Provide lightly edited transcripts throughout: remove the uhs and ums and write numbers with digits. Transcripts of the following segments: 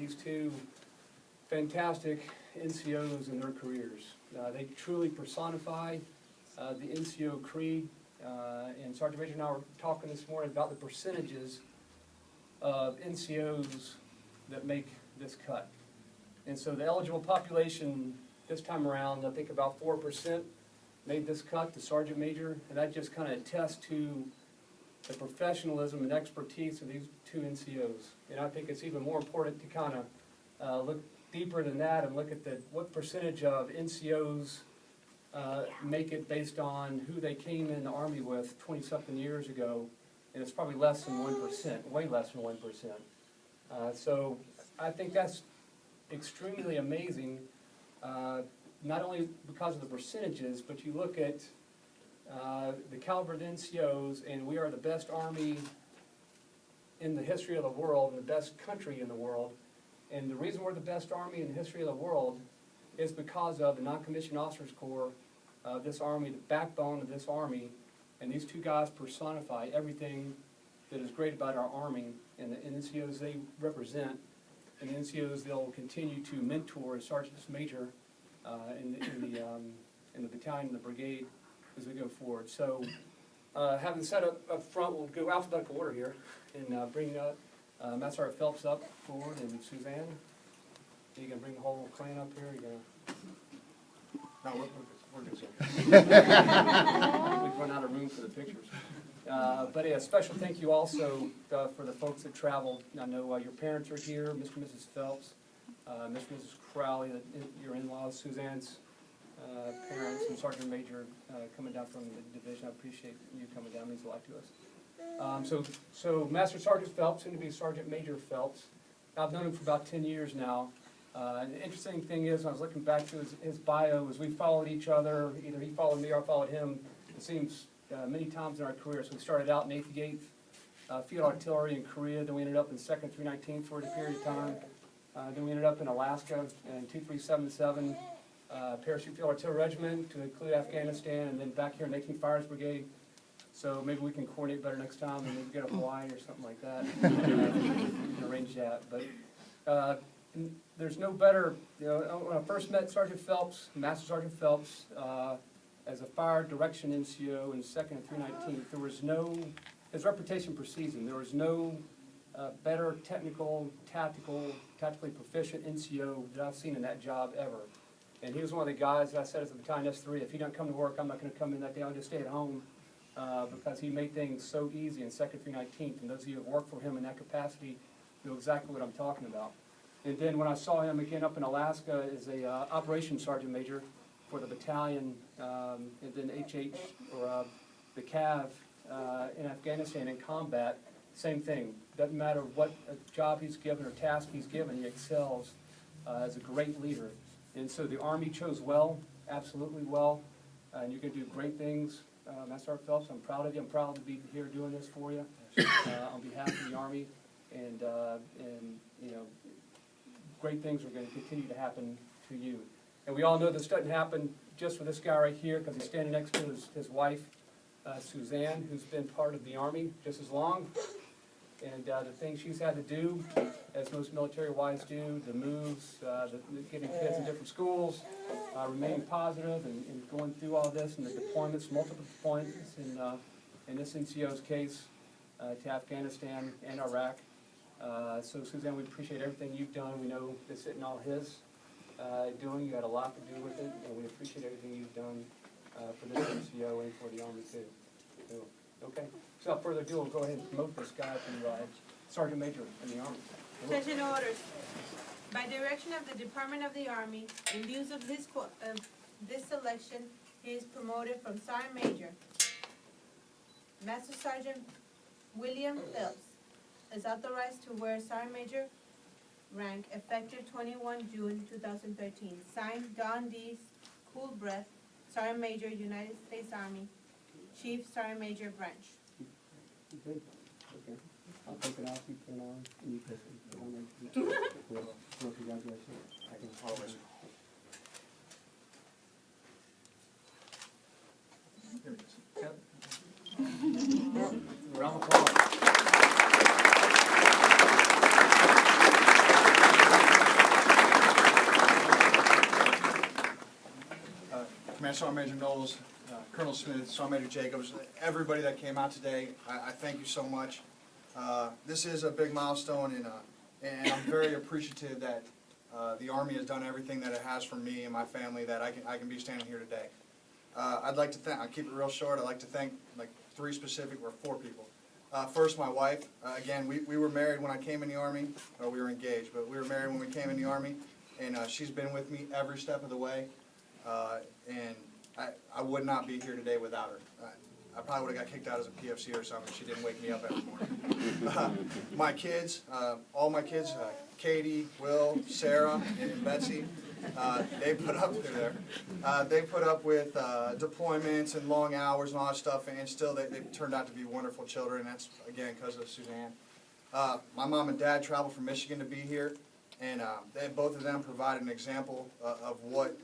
these two fantastic NCOs in their careers. They truly personify the NCO creed, and Sergeant Major and I were talking this morning about the percentages of NCOs that make this cut. And so the eligible population this time around, I think about 4% made this cut to Sergeant Major, and that just kind of attests to the professionalism and expertise of these two NCOs. And I think it's even more important to kind of look deeper than that and look at what percentage of NCOs make it based on who they came in the Army with 20-something years ago, and it's probably less than 1%, way less than 1%. So I think that's extremely amazing, not only because of the percentages, but you look at the caliber of the NCOs, and we are the best Army in the history of the world, and the best country in the world. And the reason we're the best Army in the history of the world is because of the Non-Commissioned Officers Corps of this Army, the backbone of this Army, and these two guys personify everything that is great about our Army, and the NCOs they represent, and the NCOs they'll continue to mentor as Sergeants Major in the battalion and the brigade as we go forward. So having said up front, we'll go alphabetical order here and bring Master Sergeant Phelps up forward, and Suzanne. You gonna bring the whole clan up here? You gonna? No, we're good. We've run out of room for the pictures. But a special thank you also for the folks that traveled. I know your parents are here, Mr. and Mrs. Phelps, Mr. and Mrs. Crowley, your in-laws, Suzanne's parents, and Sergeant Major coming down from the division. I appreciate you coming down. It means a lot to us. So Master Sergeant Phelps, soon to be Sergeant Major Phelps. I've known him for about 10 years now. And the interesting thing is, I was looking back to his bio, as we followed each other, either he followed me or I followed him, it seems many times in our career. So we started out in 88th Field Artillery in Korea, then we ended up in 2nd 319th for a period of time. Then we ended up in Alaska in 2377 Parachute Field Artillery Regiment to include Afghanistan, and then back here in 18th Fires Brigade. So maybe we can coordinate better next time and maybe get a Hawaii or something like that. We can arrange that. But there's no better, when I first met Sergeant Phelps, Master Sergeant Phelps, as a fire direction NCO in 2nd and 319th, there was no, his reputation precedes him, there was no better technical, tactically proficient NCO that I've seen in that job ever. And he was one of the guys that I said as a battalion S3, if he doesn't come to work, I'm not going to come in that day, I'll just stay at home. Because he made things so easy in 2nd 319th, and those of you who have worked for him in that capacity know exactly what I'm talking about. And then when I saw him again up in Alaska as a operations sergeant major for the battalion, and then HH, or the CAV in Afghanistan in combat, same thing. Doesn't matter what job he's given or task he's given, he excels as a great leader. And so the Army chose well, absolutely well, and you're going to do great things. Master Sergeant Phelps, I'm proud of you. I'm proud to be here doing this for you on behalf of the Army, and you know, great things are going to continue to happen to you. And we all know this doesn't happen just for this guy right here, because he's standing next to his wife, Suzanne, who's been part of the Army just as long. And the things she's had to do, as most military wives do, the moves, getting kids in different schools, remaining positive and going through all this, and the deployments, multiple deployments in this NCO's case to Afghanistan and Iraq. So Suzanne, we appreciate everything you've done. We know it's sitting all his doing. You had a lot to do with it, and we appreciate everything you've done for this NCO and for the Army too. So, okay. So without further ado, we'll go ahead and promote this guy to Sergeant Major in the Army. Attention orders. By direction of the Department of the Army, in views of this selection, he is promoted from Sergeant Major. Master Sergeant William Phelps is authorized to wear Sergeant Major rank effective 21 June 2013. Signed, Don D. Coolbreath, Sergeant Major, United States Army, Chief Sergeant Major Branch. Okay. Okay. I'll take it off, you put it on, and you put it on. Well, congratulations. I can always. There it is. Yep. Round of applause. Command Sergeant Major Knowles, Colonel Smith, Sergeant Major Jacobs, everybody that came out today, I thank you so much. This is a big milestone, and I'm very appreciative that the Army has done everything that it has for me and my family that I can be standing here today. I'd like to thank, I'll keep it real short, I'd like to thank like 3 specific, or 4 people. First, my wife. Again, we were married when I came in the Army, or we were engaged, but we were married when we came in the Army, and she's been with me every step of the way, and I would not be here today without her. I probably would have got kicked out as a PFC or something if she didn't wake me up every morning. My kids, all my kids, Katie, Will, Sarah, and Betsy, they put up they put up with deployments and long hours and all that stuff, and still they've turned out to be wonderful children. That's, again, because of Suzanne. My mom and dad traveled from Michigan to be here, and both of them provided an example of what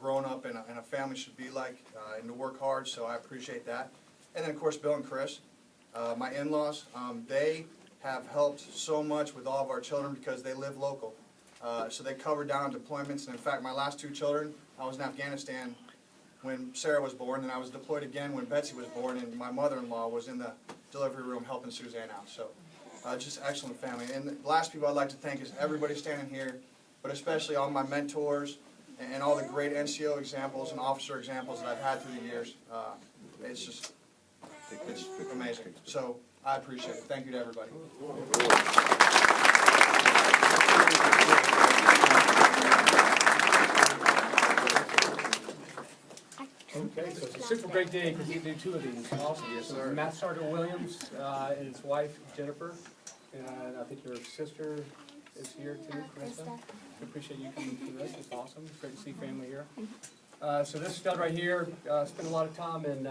growing up in a family should be like, and to work hard, so I appreciate that. And then, of course, Bill and Chris, my in-laws, they have helped so much with all of our children because they live local. So they covered down on deployments, and in fact, my last 2 children, I was in Afghanistan when Sarah was born, and I was deployed again when Betsy was born, and my mother-in-law was in the delivery room helping Suzanne out. So just excellent family. And the last people I'd like to thank is everybody standing here, but especially all my mentors and all the great NCO examples and officer examples that I've had through the years. It's amazing. So I appreciate it. Thank you to everybody. Okay, so it's a super great day because you do 2 of these. Awesome. Yes, So sir. Master Sergeant Williams and his wife Jennifer, and I think your sister is here too, Krista. We appreciate you coming to this. It's awesome. It's great to see family here. So this stud right here spent a lot of time in